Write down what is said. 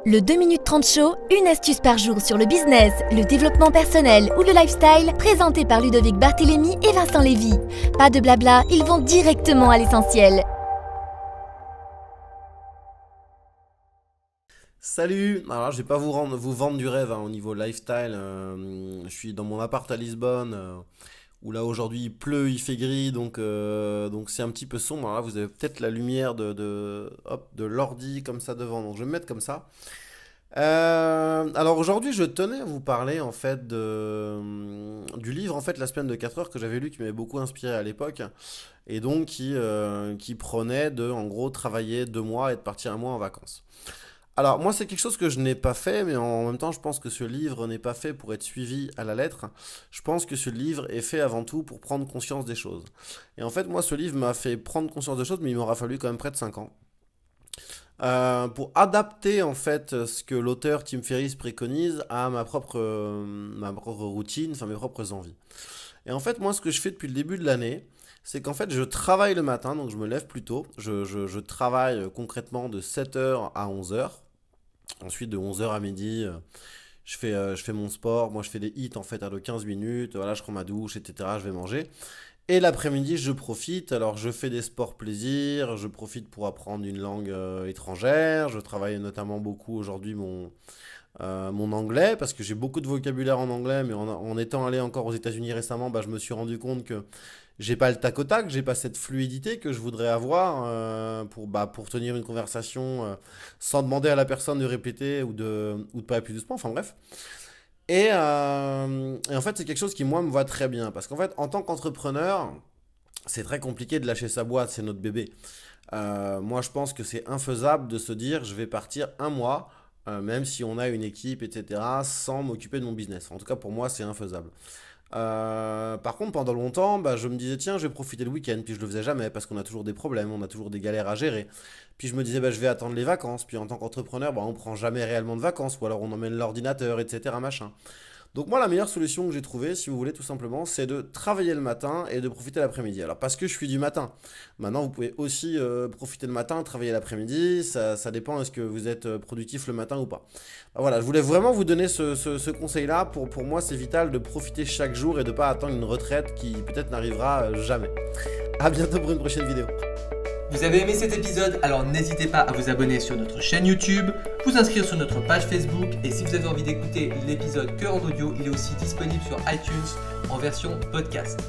Le 2 minutes 30 show, une astuce par jour sur le business, le développement personnel ou le lifestyle, présenté par Ludovic Barthélémy et Vincent Lévy. Pas de blabla, ils vont directement à l'essentiel. Salut! Alors je vais pas vous vendre du rêve au niveau lifestyle. Je suis dans mon appart à Lisbonne, où là aujourd'hui il pleut, il fait gris, donc c'est un petit peu sombre. Alors là vous avez peut-être la lumière de l'ordi comme ça devant, donc je vais me mettre comme ça. Alors aujourd'hui je tenais à vous parler en fait du livre en fait La semaine de 4 heures que j'avais lu, qui m'avait beaucoup inspiré à l'époque, et donc qui prenait de en gros travailler 2 mois et de partir un mois en vacances. Alors moi c'est quelque chose que je n'ai pas fait, mais en même temps je pense que ce livre n'est pas fait pour être suivi à la lettre. Je pense que ce livre est fait avant tout pour prendre conscience des choses. Et en fait moi ce livre m'a fait prendre conscience des choses, mais il m'aura fallu quand même près de 5 ans. Pour adapter en fait ce que l'auteur Tim Ferriss préconise à ma propre routine, enfin mes propres envies. Et en fait moi ce que je fais depuis le début de l'année, c'est qu'en fait je travaille le matin, donc je me lève plus tôt, je travaille concrètement de 7 heures à 11 heures. Ensuite, de 11 heures à midi, je fais mon sport. Moi, je fais des hits en fait de 15 minutes. Voilà, je prends ma douche, etc. Je vais manger. Et l'après-midi, je profite. Alors, je fais des sports plaisir. Je profite pour apprendre une langue étrangère. Je travaille notamment beaucoup aujourd'hui mon anglais, parce que j'ai beaucoup de vocabulaire en anglais. Mais en étant allé encore aux États-Unis récemment, je me suis rendu compte que j'ai pas le tac au tac, j'ai pas cette fluidité que je voudrais avoir pour tenir une conversation sans demander à la personne de répéter ou de parler plus doucement, enfin bref. Et en fait, c'est quelque chose qui, moi, me va très bien. Parce qu'en fait, en tant qu'entrepreneur, c'est très compliqué de lâcher sa boîte, c'est notre bébé. Moi, je pense que c'est infaisable de se dire, je vais partir un mois, même si on a une équipe, etc., sans m'occuper de mon business. En tout cas, pour moi, c'est infaisable. Par contre, pendant longtemps, je me disais, tiens, je vais profiter le week-end, puis je le faisais jamais parce qu'on a toujours des problèmes, on a toujours des galères à gérer. Puis je me disais, je vais attendre les vacances. Puis en tant qu'entrepreneur, on prend jamais réellement de vacances, ou alors on emmène l'ordinateur, etc. machin. Donc moi, la meilleure solution que j'ai trouvée, si vous voulez, tout simplement, c'est de travailler le matin et de profiter l'après-midi. Alors parce que je suis du matin. Maintenant, vous pouvez aussi profiter le matin, travailler l'après-midi. Ça dépend, est-ce que vous êtes productif le matin ou pas. Voilà, je voulais vraiment vous donner ce conseil-là. Pour moi, c'est vital de profiter chaque jour et de ne pas attendre une retraite qui peut-être n'arrivera jamais. A bientôt pour une prochaine vidéo. Vous avez aimé cet épisode? Alors n'hésitez pas à vous abonner sur notre chaîne YouTube, vous inscrire sur notre page Facebook, et si vous avez envie d'écouter l'épisode que en audio, il est aussi disponible sur iTunes en version podcast.